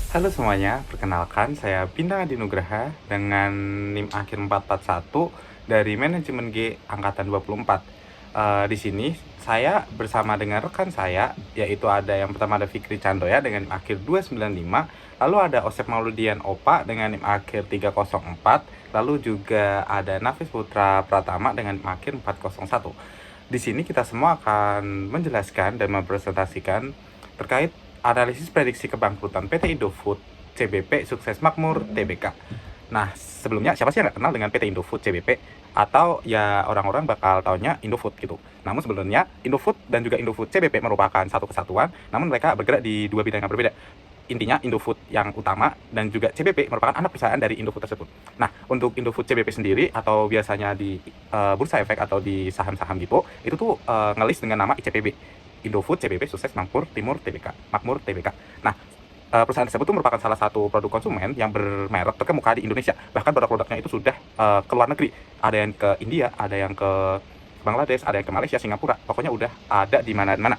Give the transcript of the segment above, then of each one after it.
Halo semuanya, perkenalkan saya Bintang Adi Nugraha dengan NIM akhir 441 dari Manajemen G Angkatan 24. Di sini saya bersama dengan rekan saya, yaitu ada yang pertama ada Fikri Candoya dengan NIM akhir 295, lalu ada Osep Mauludian Opa dengan NIM akhir 304, lalu juga ada Nafis Putra Pratama dengan NIM akhir 401. Di sini kita semua akan menjelaskan dan mempresentasikan terkait analisis prediksi kebangkrutan PT Indofood CBP Sukses Makmur Tbk. Nah, sebelumnya siapa sih yang nggak kenal dengan PT Indofood CBP? Atau ya orang-orang bakal taunya Indofood gitu. Namun sebenarnya Indofood dan juga Indofood CBP merupakan satu kesatuan, namun mereka bergerak di dua bidang yang berbeda. Intinya Indofood yang utama dan juga CBP merupakan anak perusahaan dari Indofood tersebut. Nah, untuk Indofood CBP sendiri atau biasanya di bursa efek atau di saham-saham gitu, itu tuh ngelis dengan nama ICPB. Indofood CBP Sukses Makmur Timur Tbk. Makmur Tbk. Nah, perusahaan tersebut itu merupakan salah satu produk konsumen yang bermerek terkemuka di Indonesia. Bahkan produk-produknya itu sudah ke luar negeri. Ada yang ke India, ada yang ke Bangladesh, ada yang ke Malaysia, Singapura. Pokoknya udah ada di mana-mana.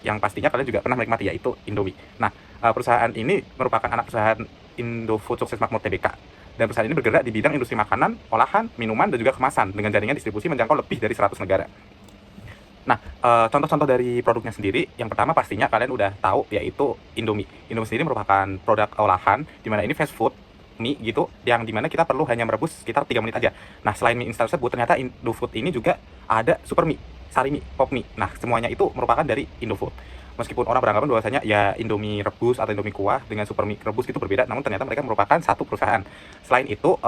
Yang pastinya kalian juga pernah menikmati, yaitu Indomie. Nah, perusahaan ini merupakan anak perusahaan Indofood Sukses Makmur Tbk. Dan perusahaan ini bergerak di bidang industri makanan, olahan, minuman, dan juga kemasan dengan jaringan distribusi menjangkau lebih dari 100 negara. Nah, contoh-contoh dari produknya sendiri, yang pertama pastinya kalian udah tahu, yaitu Indomie. Indomie sendiri merupakan produk olahan, di mana ini fast food mie gitu, yang dimana kita perlu hanya merebus sekitar 3 menit aja. Nah, selain mie instan tersebut, ternyata Indofood ini juga ada super mie, sari mie, pop mie. Nah, semuanya itu merupakan dari Indofood. Meskipun orang beranggapan bahwasanya ya Indomie rebus atau Indomie kuah dengan super mie rebus itu berbeda, namun ternyata mereka merupakan satu perusahaan. Selain itu,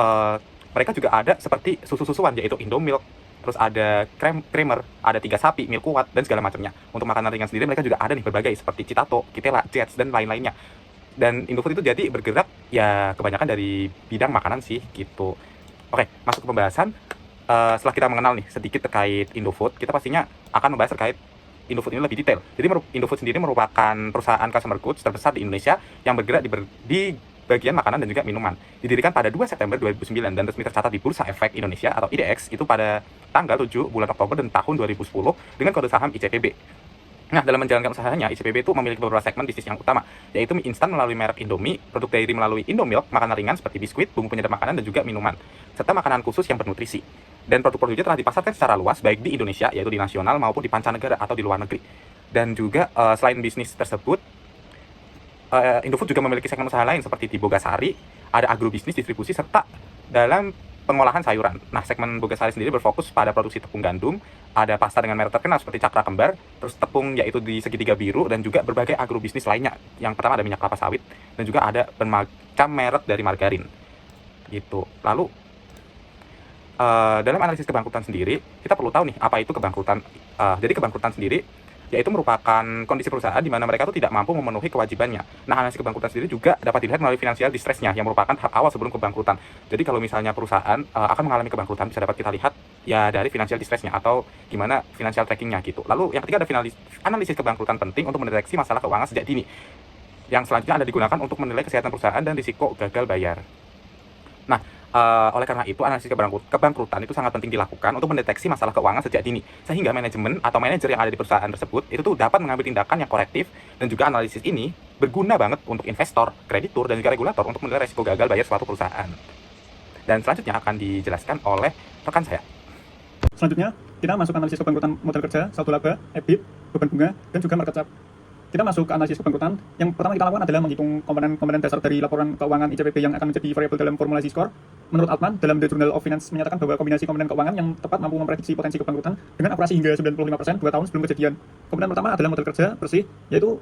mereka juga ada seperti susu-susuan, yaitu Indomilk, terus ada creamer, ada 3 sapi, mil kuat, dan segala macamnya. Untuk makanan ringan sendiri mereka juga ada nih berbagai seperti Citato, Kitela, Jets, dan lain-lainnya. Dan Indofood itu jadi bergerak ya kebanyakan dari bidang makanan sih gitu. Oke, masuk ke pembahasan. Setelah kita mengenal nih sedikit terkait Indofood, kita pastinya akan membahas terkait Indofood ini lebih detail. Jadi Indofood sendiri merupakan perusahaan consumer goods terbesar di Indonesia yang bergerak di bagian makanan dan juga minuman. Didirikan pada 2 September 2009 dan resmi tercatat di Bursa Efek Indonesia atau IDX itu pada tanggal 7 bulan Oktober dan tahun 2010 dengan kode saham ICPB. Nah, dalam menjalankan usahanya, ICPB itu memiliki beberapa segmen bisnis yang utama, yaitu mie instan melalui merek Indomie, produk dairy melalui Indomilk, makanan ringan seperti biskuit, bumbu penyedap makanan, dan juga minuman, serta makanan khusus yang bernutrisi. Dan produk-produknya telah dipasarkan secara luas, baik di Indonesia, yaitu di nasional, maupun di pancanegara atau di luar negeri. Dan juga selain bisnis tersebut, Indofood juga memiliki segmen usaha lain seperti di Bogasari, ada agrobisnis, distribusi, serta dalam pengolahan sayuran. Nah, segmen Bogasari sendiri berfokus pada produksi tepung gandum, ada pasta dengan merek terkenal seperti Cakra Kembar, terus tepung yaitu di segitiga biru, dan juga berbagai agrobisnis lainnya. Yang pertama ada minyak kelapa sawit, dan juga ada bermacam merek dari margarin. Gitu. Lalu, dalam analisis kebangkrutan sendiri, kita perlu tahu nih, apa itu kebangkrutan. Jadi kebangkrutan sendiri yaitu merupakan kondisi perusahaan di mana mereka itu tidak mampu memenuhi kewajibannya. Nah, analisis kebangkrutan sendiri juga dapat dilihat melalui financial distress-nya yang merupakan tahap awal sebelum kebangkrutan. Jadi kalau misalnya perusahaan akan mengalami kebangkrutan, bisa dapat kita lihat ya dari financial distress-nya atau gimana financial tracking-nya gitu. Lalu yang ketiga ada analisis kebangkrutan penting untuk mendeteksi masalah keuangan sejak dini. Yang selanjutnya ada digunakan untuk menilai kesehatan perusahaan dan risiko gagal bayar. Nah, oleh karena itu analisis kebangkrutan itu sangat penting dilakukan untuk mendeteksi masalah keuangan sejak dini, sehingga manajemen atau manajer yang ada di perusahaan tersebut itu tuh dapat mengambil tindakan yang korektif. Dan juga analisis ini berguna banget untuk investor, kreditur, dan juga regulator untuk menilai risiko gagal bayar suatu perusahaan. Dan selanjutnya akan dijelaskan oleh rekan saya. Selanjutnya, kita masuk analisis kebangkrutan modal kerja, saldo laba, EBIT, beban bunga, dan juga market cap. Kita masuk ke analisis kebangkrutan. Yang pertama kita lakukan adalah menghitung komponen-komponen dasar dari laporan keuangan ICPB yang akan menjadi variabel dalam formulasi skor. Menurut Altman, dalam The Journal of Finance menyatakan bahwa kombinasi komponen keuangan yang tepat mampu memprediksi potensi kebangkrutan dengan akurasi hingga 95% 2 tahun sebelum kejadian. Komponen pertama adalah modal kerja bersih, yaitu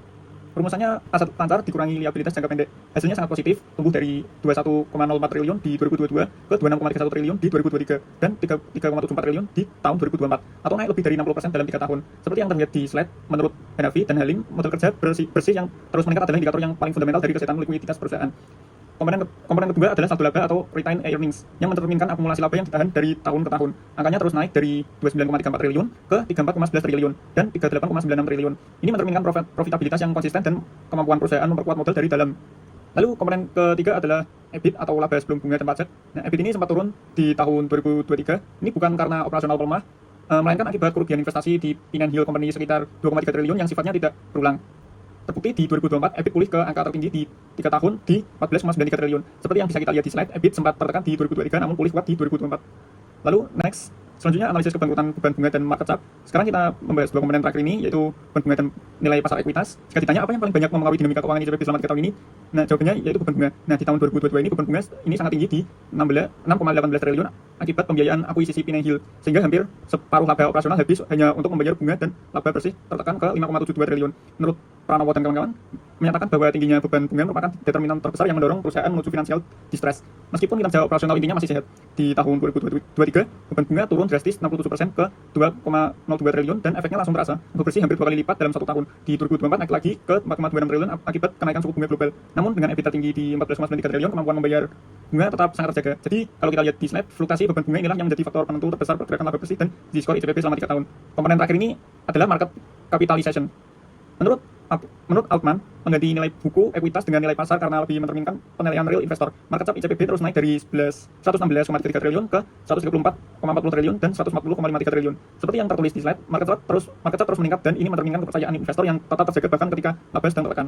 rumusannya aset lancar dikurangi liabilitas jangka pendek. Hasilnya sangat positif, tumbuh dari 21,04 triliun di 2022 ke 26,31 triliun di 2023 dan 3,74 triliun di tahun 2024 atau naik lebih dari 60% dalam 3 tahun. Seperti yang terlihat di slide, menurut Hanafi dan Halim, modal kerja bersih yang terus meningkat adalah indikator yang paling fundamental dari kesehatan likuiditas perusahaan. Komponen kedua adalah saldo laba atau retained earnings yang mencerminkan akumulasi laba yang ditahan dari tahun ke tahun. Angkanya terus naik dari 29,34 triliun ke 34,11 triliun dan 38,96 triliun. Ini mencerminkan profitabilitas yang konsisten dan kemampuan perusahaan memperkuat modal dari dalam. Lalu komponen ketiga adalah EBIT atau laba sebelum bunga dan pajak. Nah, EBIT ini sempat turun di tahun 2023. Ini bukan karena operasional melemah, melainkan akibat kerugian investasi di Pinand Hill Company sekitar 2,3 triliun yang sifatnya tidak berulang. terbukti di 2024 EBIT pulih ke angka tertinggi di 3 tahun di 14,93 triliun. Seperti yang bisa kita lihat di slide, EBIT sempat tertekan di 2023 namun pulih kuat di 2024. Lalu next, selanjutnya analisis kebangkrutan beban bunga dan market cap. Sekarang kita membahas dua komponen terakhir ini, yaitu beban bunga dan nilai pasar ekuitas. Jika ditanya apa yang paling banyak mempengaruhi dinamika keuangan ICBP selama 3 tahun ini, nah jawabannya yaitu beban bunga. Nah di tahun 2022 ini beban bunga ini sangat tinggi di 6,18 triliun akibat pembiayaan akuisisi Pinang Hill, sehingga hampir separuh laba operasional habis hanya untuk membayar bunga dan laba bersih tertekan ke 5,72 triliun. Menurut Pranowo dan kawan-kawan menyatakan bahwa tingginya beban bunga merupakan determinan terbesar yang mendorong perusahaan menuju financial distress. Meskipun kinerja operasional intinya masih sehat, di tahun 2023 beban bunga turun drastis 67% ke 2,02 triliun dan efeknya langsung terasa, bersih hampir 2 kali lipat dalam 1 tahun. Di 2024 naik lagi ke 4,26 triliun akibat kenaikan suku bunga global. Namun dengan EBITDA tinggi di 14,93 triliun, kemampuan membayar bunga tetap sangat terjaga. Jadi kalau kita lihat di slide, fluktuasi beban bunga inilah yang menjadi faktor penentu terbesar pergerakan laba bersih dan di skor ICBP selama 3 tahun. Komponen terakhir ini adalah market capitalization. Menurut Altman, mengganti nilai buku ekuitas dengan nilai pasar karena lebih mencerminkan penilaian real investor. Market cap ICBP terus naik dari 116,3 triliun ke 134,40 triliun dan 140,53 triliun. Seperti yang tertulis di slide, market cap terus meningkat dan ini mencerminkan kepercayaan investor yang tetap terjaga bahkan ketika laba sedang tertekan.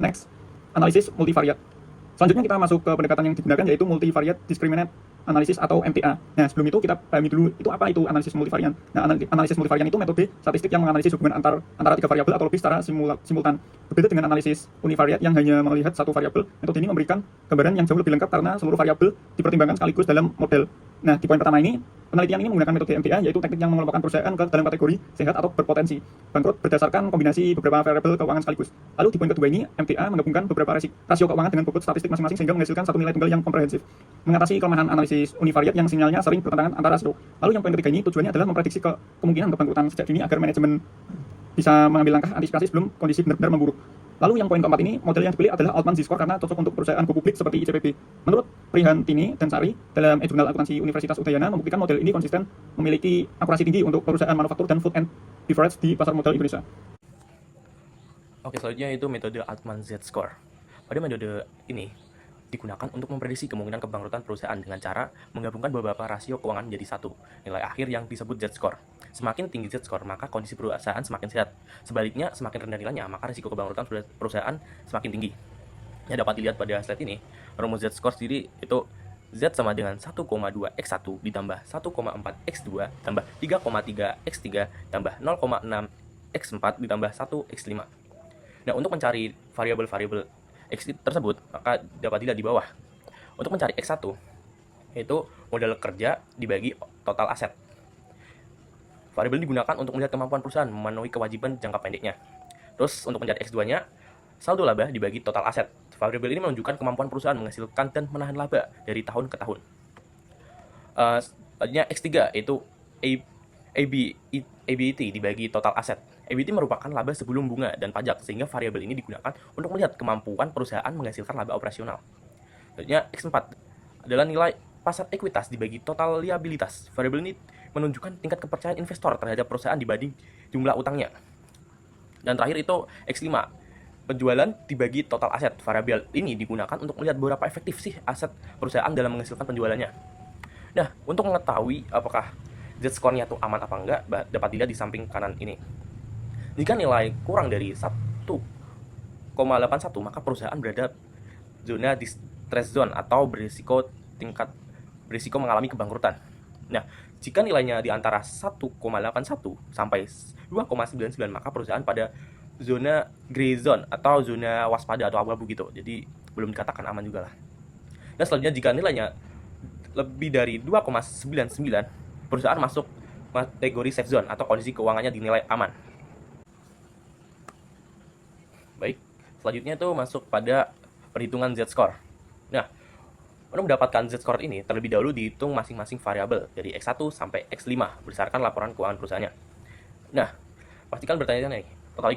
Next, analisis multivariate. Selanjutnya kita masuk ke pendekatan yang digunakan, yaitu multivariate discriminant analysis atau MTA. Nah, sebelum itu kita pahami dulu itu apa itu analisis multivarian. Nah, analisis multivarian itu metode statistik yang menganalisis hubungan antara tiga variabel atau lebih secara simultan. Berbeda dengan analisis univariate yang hanya melihat satu variabel. Metode ini memberikan gambaran yang jauh lebih lengkap karena seluruh variabel dipertimbangkan sekaligus dalam model. Nah, di poin pertama ini, penelitian ini menggunakan metode MTA, yaitu teknik yang mengelompokkan perusahaan ke dalam kategori sehat atau berpotensi bangkrut berdasarkan kombinasi beberapa variabel keuangan sekaligus. Lalu di poin kedua ini, MTA menggabungkan beberapa rasio keuangan dengan bobot statistik masing-masing sehingga menghasilkan satu nilai tunggal yang komprehensif, mengatasi kelemahan analisis univariate yang sinyalnya sering bertentangan antara rasio. Lalu yang poin ketiga ini tujuannya adalah memprediksi kemungkinan kebangkrutan sejak dini agar manajemen bisa mengambil langkah antisipasi sebelum kondisi benar-benar memburuk. Lalu yang poin keempat ini, model yang dipilih adalah Altman Z-score karena cocok untuk perusahaan go publik seperti ICBP. Menurut Prihantini dan Sari dalam jurnal akuntansi Universitas Udayana membuktikan model ini konsisten memiliki akurasi tinggi untuk perusahaan manufaktur dan food and beverage di pasar modal Indonesia. Oke, selanjutnya itu metode Altman Z-score. Pada metode ini digunakan untuk memprediksi kemungkinan kebangkrutan perusahaan dengan cara menggabungkan beberapa rasio keuangan menjadi satu nilai akhir yang disebut Z-score. Semakin tinggi Z-score, maka kondisi perusahaan semakin sehat. Sebaliknya, semakin rendah nilainya, maka risiko kebangkrutan perusahaan semakin tinggi. Ya, dapat dilihat pada slide ini, rumus Z-score sendiri itu Z sama dengan 1,2x1 ditambah 1,4x2 tambah 3,3x3 tambah 0,6x4 ditambah 1x5. Nah, untuk mencari variabel-variabel X tersebut, maka dapat dilihat di bawah. Untuk mencari X1, yaitu modal kerja dibagi total aset. Variabel ini digunakan untuk melihat kemampuan perusahaan memenuhi kewajiban jangka pendeknya. Terus, untuk mencari X2-nya, saldo laba dibagi total aset. Variabel ini menunjukkan kemampuan perusahaan menghasilkan dan menahan laba dari tahun ke tahun. Selanjutnya, X3, yaitu EBIT dibagi total aset. EBIT merupakan laba sebelum bunga dan pajak, sehingga variabel ini digunakan untuk melihat kemampuan perusahaan menghasilkan laba operasional. Selanjutnya, X4 adalah nilai pasar ekuitas dibagi total liabilitas. Variabel ini menunjukkan tingkat kepercayaan investor terhadap perusahaan dibanding jumlah utangnya. Dan terakhir itu X5, penjualan dibagi total aset. Variabel ini digunakan untuk melihat berapa efektif sih aset perusahaan dalam menghasilkan penjualannya. Nah, untuk mengetahui apakah Z-score-nya itu aman apa enggak, dapat dilihat di samping kanan ini. Jika nilai kurang dari 1,81, maka perusahaan berada zona distress zone atau berisiko mengalami kebangkrutan. Nah, jika nilainya di antara 1,81 sampai 2,99, maka perusahaan pada zona gray zone atau zona waspada atau abu-abu gitu. Jadi belum dikatakan aman juga lah. Nah, selanjutnya jika nilainya lebih dari 2,99, perusahaan masuk kategori safe zone atau kondisi keuangannya dinilai aman. Baik, selanjutnya itu masuk pada perhitungan Z-score. Nah, untuk mendapatkan Z-score ini, terlebih dahulu dihitung masing-masing variabel dari X1 sampai X5 berdasarkan laporan keuangan perusahaannya. Nah, pastikan bertanya-tanya nih, total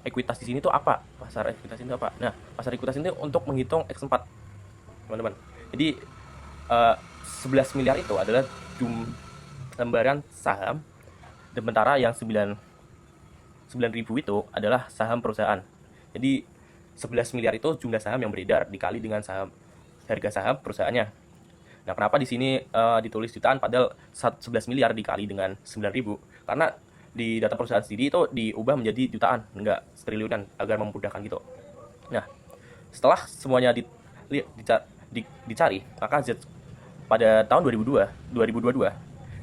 ekuitas di sini tuh apa? Pasar ekuitas ini apa? Nah, pasar ekuitas ini untuk menghitung X4, teman-teman. Jadi, 11 miliar itu adalah lembaran saham, sementara yang 9.000 itu adalah saham perusahaan. Jadi 11 miliar itu jumlah saham yang beredar dikali dengan harga saham perusahaannya. Nah, kenapa di sini ditulis jutaan padahal 11 miliar dikali dengan 9.000? Karena di data perusahaan sendiri itu diubah menjadi jutaan, enggak triliunan agar memudahkan gitu. Nah, setelah semuanya dicari, maka pada tahun 2022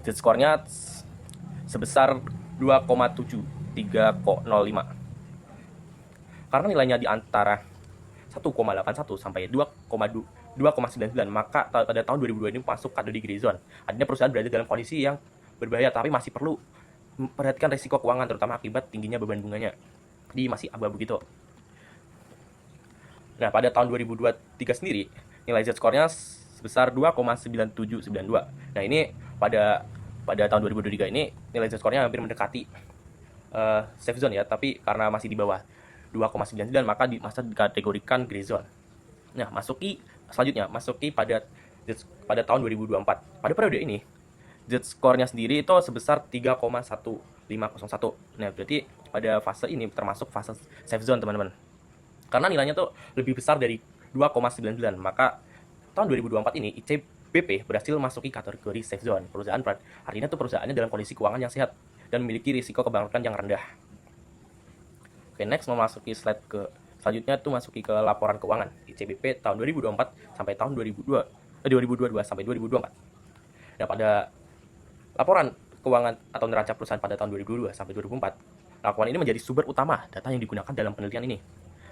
Z-score-nya sebesar 2,7305. Karena nilainya di antara 1,81 sampai 2,99, maka pada tahun 2002 ini masuk kategori grey zone. Artinya perusahaan berada dalam kondisi yang berbahaya, tapi masih perlu memperhatikan risiko keuangan, terutama akibat tingginya beban bunganya. Jadi masih abu-abu gitu. Nah, pada tahun 2023 sendiri, nilai Z-score-nya sebesar 2,9792. Nah, ini pada tahun 2023 ini nilai Z-score-nya hampir mendekati safe zone ya, tapi karena masih di bawah 2,99 maka dikategorikan grey zone. Nah, selanjutnya pada tahun 2024. Pada periode ini Z-score-nya sendiri itu sebesar 3,1501. Nah, berarti pada fase ini termasuk fase safe zone, teman-teman. Karena nilainya tuh lebih besar dari 2,99, maka tahun 2024 ini ICBP berhasil masuki kategori safe zone. Artinya tuh perusahaannya dalam kondisi keuangan yang sehat dan memiliki risiko kebangkrutan yang rendah. Oke, next memasuki slide selanjutnya tuh masuki ke laporan keuangan ICBP tahun 2024 sampai tahun 2022 sampai 2024. Nah, pada laporan keuangan atau neraca perusahaan pada tahun 2022 sampai 2024, laporan ini menjadi sumber utama data yang digunakan dalam penelitian ini.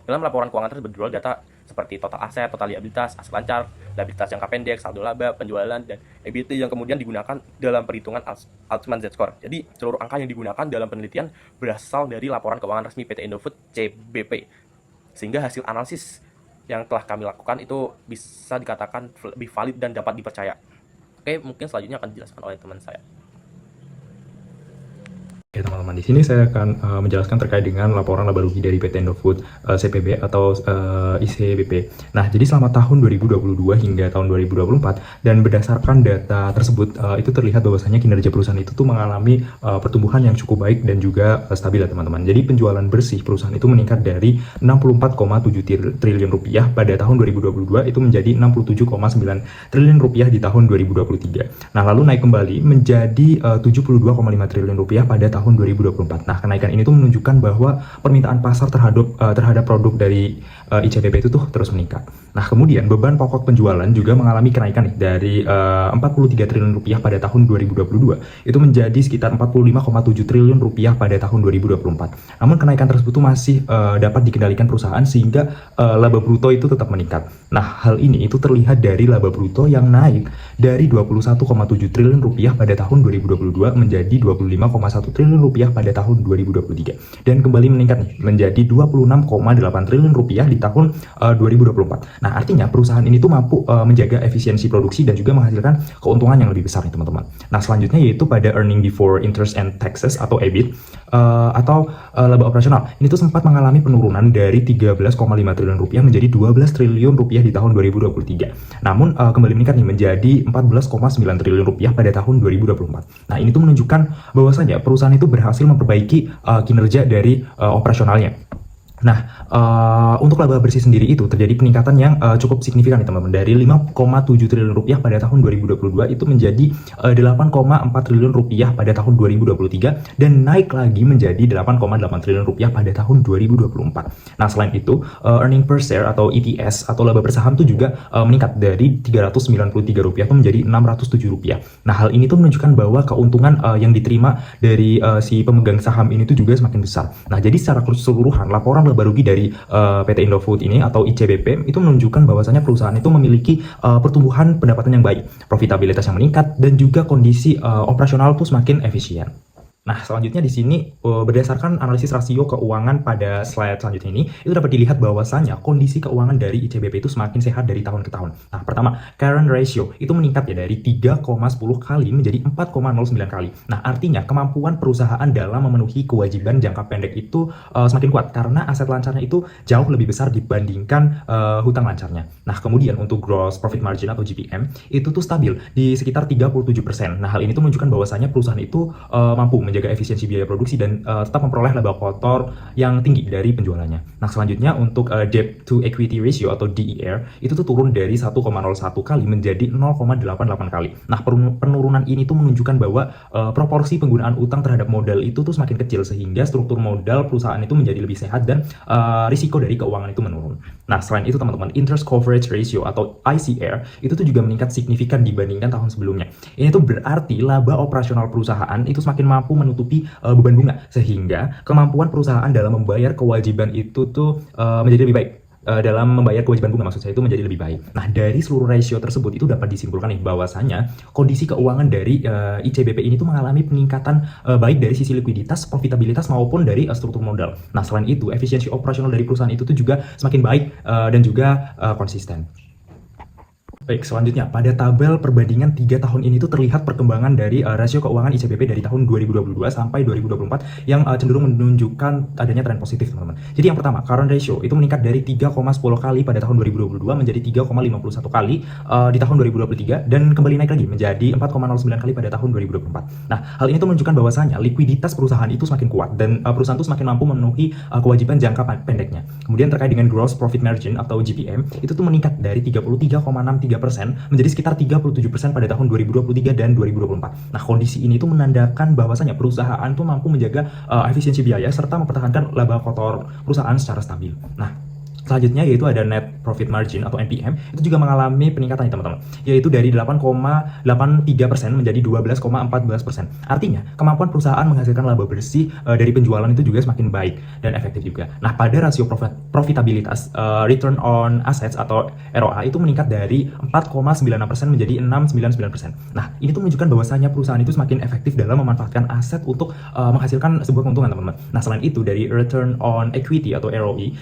Dalam laporan keuangan tersebut berdua data seperti total aset, total liabilitas, aset lancar, liabilitas jangka pendek, saldo laba, penjualan, dan EBIT yang kemudian digunakan dalam perhitungan Ultimate Z-score. Jadi seluruh angka yang digunakan dalam penelitian berasal dari laporan keuangan resmi PT Indofood CBP. Sehingga hasil analisis yang telah kami lakukan itu bisa dikatakan lebih valid dan dapat dipercaya. Oke, mungkin selanjutnya akan dijelaskan oleh teman saya. Oke teman-teman, di sini saya akan menjelaskan terkait dengan laporan laba rugi dari PT Indofood CPB atau ICBP. Nah, jadi selama tahun 2022 hingga tahun 2024 dan berdasarkan data tersebut itu terlihat bahwasanya kinerja perusahaan itu tuh mengalami pertumbuhan yang cukup baik dan juga stabil ya teman-teman. Jadi penjualan bersih perusahaan itu meningkat dari 64,7 triliun rupiah pada tahun 2022 itu menjadi 67,9 triliun rupiah di tahun 2023. Nah, lalu naik kembali menjadi 72,5 triliun rupiah pada tahun 2024. Nah, kenaikan ini tuh menunjukkan bahwa permintaan pasar terhadap produk dari ICBP itu tuh terus meningkat. Nah, kemudian beban pokok penjualan juga mengalami kenaikan nih dari 43 triliun rupiah pada tahun 2022 itu menjadi sekitar 45,7 triliun rupiah pada tahun 2024. Namun kenaikan tersebut tuh masih dapat dikendalikan perusahaan sehingga laba bruto itu tetap meningkat. Nah, hal ini itu terlihat dari laba bruto yang naik dari 21,7 triliun rupiah pada tahun 2022 menjadi 25,1 triliun rupiah pada tahun 2023 dan kembali meningkat nih menjadi 26,8 triliun rupiah di tahun 2024. Nah, artinya perusahaan ini tuh mampu menjaga efisiensi produksi dan juga menghasilkan keuntungan yang lebih besar nih teman-teman. Nah, selanjutnya yaitu pada earning before interest and taxes atau EBIT atau laba operasional. Ini tuh sempat mengalami penurunan dari 13,5 triliun rupiah menjadi 12 triliun rupiah di tahun 2023. Namun kembali meningkat nih menjadi 14,9 triliun rupiah pada tahun 2024. Nah, ini tuh menunjukkan bahwasanya perusahaan itu berhasil memperbaiki kinerja dari operasionalnya. Nah, untuk laba bersih sendiri itu terjadi peningkatan yang cukup signifikan nih teman-teman. Dari 5,7 triliun rupiah pada tahun 2022 itu menjadi 8,4 triliun rupiah pada tahun 2023 dan naik lagi menjadi 8,8 triliun rupiah pada tahun 2024. Nah, selain itu earning per share atau EPS atau laba per saham itu juga meningkat dari 393 rupiah itu menjadi 607 rupiah. Nah, hal ini tuh menunjukkan bahwa keuntungan yang diterima dari si pemegang saham ini tuh juga semakin besar. Nah, jadi secara keseluruhan laporan laba rugi dari PT Indofood ini atau ICBP itu menunjukkan bahwasanya perusahaan itu memiliki pertumbuhan pendapatan yang baik, profitabilitas yang meningkat, dan juga kondisi operasional itu semakin efisien. Nah, selanjutnya di sini berdasarkan analisis rasio keuangan pada slide selanjutnya ini itu dapat dilihat bahwasanya kondisi keuangan dari ICBP itu semakin sehat dari tahun ke tahun. Nah, pertama, current ratio itu meningkat ya dari 3,10 kali menjadi 4,09 kali. Nah, artinya kemampuan perusahaan dalam memenuhi kewajiban jangka pendek itu semakin kuat karena aset lancarnya itu jauh lebih besar dibandingkan hutang lancarnya. Nah, kemudian untuk gross profit margin atau GPM itu tuh stabil di sekitar 37%. Nah, hal ini tuh menunjukkan bahwasanya perusahaan itu mampu menjaga efisiensi biaya produksi dan tetap memperoleh laba kotor yang tinggi dari penjualannya. Nah, selanjutnya untuk debt to equity ratio atau DER itu tuh turun dari 1,01 kali menjadi 0,88 kali. Nah, penurunan ini tuh menunjukkan bahwa proporsi penggunaan utang terhadap modal itu tuh semakin kecil sehingga struktur modal perusahaan itu menjadi lebih sehat dan risiko dari keuangan itu menurun. Nah, selain itu teman-teman, interest coverage ratio atau ICR itu tuh juga meningkat signifikan dibandingkan tahun sebelumnya. Ini tuh berarti laba operasional perusahaan itu semakin mampu menutupi beban bunga sehingga kemampuan perusahaan dalam membayar kewajiban itu tuh menjadi lebih baik. Dalam membayar kewajiban bunga maksud saya itu menjadi lebih baik. Nah, dari seluruh rasio tersebut itu dapat disimpulkan nih bahwasanya kondisi keuangan dari ICBP ini tuh mengalami peningkatan baik dari sisi likuiditas, profitabilitas maupun dari struktur modal. Nah, selain itu efisiensi operasional dari perusahaan itu tuh juga semakin baik dan juga konsisten. Baik, selanjutnya pada tabel perbandingan 3 tahun ini tuh terlihat perkembangan dari rasio keuangan ICBP dari tahun 2022 sampai 2024 yang cenderung menunjukkan adanya tren positif, teman-teman. Jadi yang pertama, current ratio itu meningkat dari 3,10 kali pada tahun 2022 menjadi 3,51 kali di tahun 2023 dan kembali naik lagi menjadi 4,09 kali pada tahun 2024. Nah, hal ini tuh menunjukkan bahwasanya likuiditas perusahaan itu semakin kuat dan perusahaan itu semakin mampu memenuhi kewajiban jangka pendeknya. Kemudian terkait dengan gross profit margin atau GPM itu tuh meningkat dari 33,63% menjadi sekitar 37% pada tahun 2023 dan 2024. Nah, kondisi ini tuh menandakan bahwasanya perusahaan tuh mampu menjaga efisiensi biaya serta mempertahankan laba kotor perusahaan secara stabil. Nah, selanjutnya yaitu ada net profit margin atau NPM itu juga mengalami peningkatan nih teman-teman, yaitu dari 8,83% menjadi 12,14%. Artinya kemampuan perusahaan menghasilkan laba bersih dari penjualan itu juga semakin baik dan efektif juga. Nah, pada rasio profitabilitas return on assets atau ROA itu meningkat dari 4,96% menjadi 6,99%. Nah, ini tuh menunjukkan bahwasanya perusahaan itu semakin efektif dalam memanfaatkan aset untuk menghasilkan sebuah keuntungan, teman-teman. Nah, selain itu dari return on equity atau ROE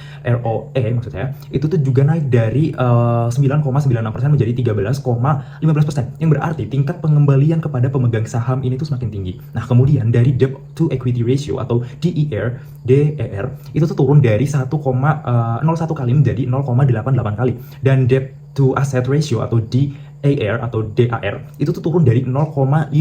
maksud saya itu tuh juga naik dari 9,96% menjadi 13,15%, yang berarti tingkat pengembalian kepada pemegang saham ini tuh semakin tinggi. Nah, kemudian dari debt to equity ratio atau DER itu tuh turun dari 1,01 kali menjadi 0,88 kali dan debt to asset ratio atau DAR itu tuh turun dari 0,50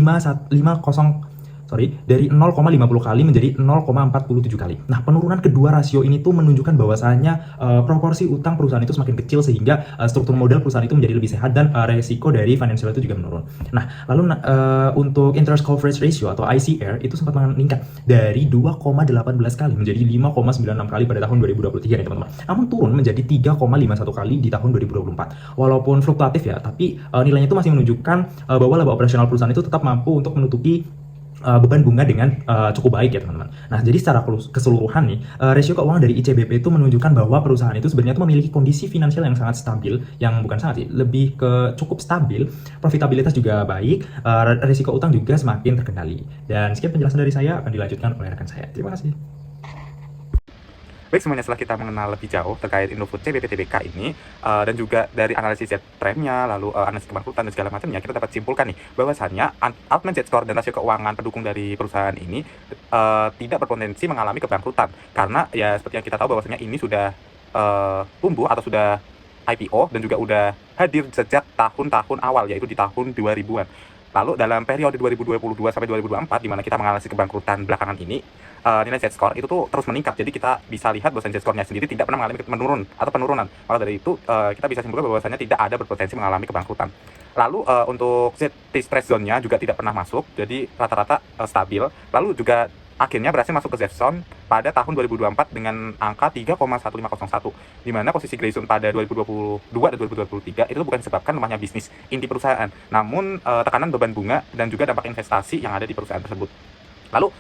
kali menjadi 0,47 kali. Nah, penurunan kedua rasio ini tuh menunjukkan bahwasanya proporsi utang perusahaan itu semakin kecil sehingga struktur modal perusahaan itu menjadi lebih sehat dan resiko dari financial itu juga menurun. Nah, lalu untuk interest coverage ratio atau ICR itu sempat meningkat dari 2,18 kali menjadi 5,96 kali pada tahun 2023 nih teman-teman. Namun turun menjadi 3,51 kali di tahun 2024. Walaupun fluktuatif ya, tapi nilainya itu masih menunjukkan bahwa laba operasional perusahaan itu tetap mampu untuk menutupi beban bunga dengan cukup baik ya teman-teman. Nah, jadi secara keseluruhan nih rasio keuangan dari ICBP itu menunjukkan bahwa perusahaan itu sebenarnya itu memiliki kondisi finansial yang sangat stabil, yang bukan sangat sih, lebih ke cukup stabil, profitabilitas juga baik, risiko utang juga semakin terkendali. Dan sekian penjelasan dari saya, akan dilanjutkan oleh rekan saya. Terima kasih. Baik semuanya, setelah kita mengenal lebih jauh terkait Indofood CBP Tbk ini dan juga dari analisis trendnya, lalu analisis kebangkrutan dan segala macamnya, kita dapat simpulkan nih bahwasannya Altman J Score dan rasio keuangan pendukung dari perusahaan ini tidak berpotensi mengalami kebangkrutan karena ya seperti yang kita tahu bahwasannya ini sudah tumbuh atau sudah IPO dan juga udah hadir sejak tahun-tahun awal, yaitu di tahun 2000-an. Lalu dalam periode 2022 sampai 2024 di mana kita menganalisis kebangkrutan belakangan ini, nilai Z-score itu tuh terus meningkat. Jadi kita bisa lihat bahwa Z-score-nya sendiri tidak pernah mengalami penurunan. Maka dari itu kita bisa simpulkan bahwasanya tidak ada berpotensi mengalami kebangkrutan. Lalu untuk Z-stress zone-nya juga tidak pernah masuk, jadi rata-rata stabil. Lalu juga akhirnya berhasil masuk ke Z-zone pada tahun 2024 dengan angka 3,1501, di mana posisi gray zone pada 2022 dan 2023 itu bukan disebabkan lemahnya bisnis inti perusahaan, namun tekanan beban bunga dan juga dampak investasi yang ada di perusahaan tersebut. Lalu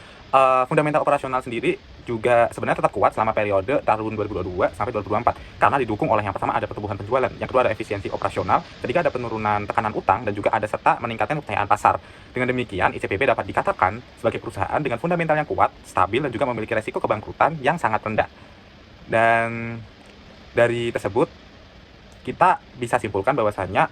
fundamental operasional sendiri juga sebenarnya tetap kuat selama periode tahun 2022 sampai 2024 karena didukung oleh yang pertama ada pertumbuhan penjualan, yang kedua ada efisiensi operasional, ketiga ada penurunan tekanan utang dan juga ada serta meningkatnya kepercayaan pasar. Dengan demikian ICBP dapat dikatakan sebagai perusahaan dengan fundamental yang kuat, stabil dan juga memiliki resiko kebangkrutan yang sangat rendah. Dan dari tersebut kita bisa simpulkan bahwasanya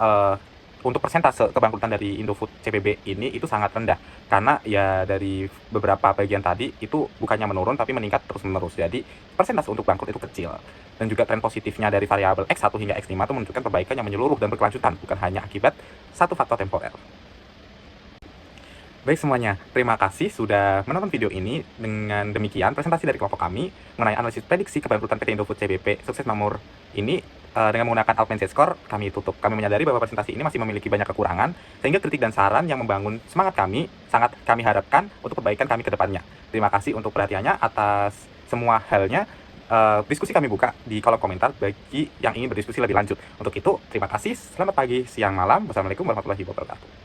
untuk persentase kebangkrutan dari Indofood CBP ini itu sangat rendah karena ya dari beberapa bagian tadi itu bukannya menurun tapi meningkat terus-menerus. Jadi persentase untuk bangkrut itu kecil. Dan juga tren positifnya dari variabel X1 hingga X5 itu menunjukkan perbaikan yang menyeluruh dan berkelanjutan, bukan hanya akibat satu faktor temporer. Baik semuanya, terima kasih sudah menonton video ini. Dengan demikian, presentasi dari kelompok kami mengenai analisis prediksi kebangkrutan PT Indofood CBP Sukses Makmur ini dengan menggunakan Altman Z-Score kami tutup. Kami menyadari bahwa presentasi ini masih memiliki banyak kekurangan, sehingga kritik dan saran yang membangun semangat kami sangat kami harapkan untuk perbaikan kami ke depannya. Terima kasih untuk perhatiannya atas semua halnya. Diskusi kami buka di kolom komentar bagi yang ingin berdiskusi lebih lanjut. Untuk itu, terima kasih, selamat pagi, siang, malam. Wassalamualaikum warahmatullahi wabarakatuh.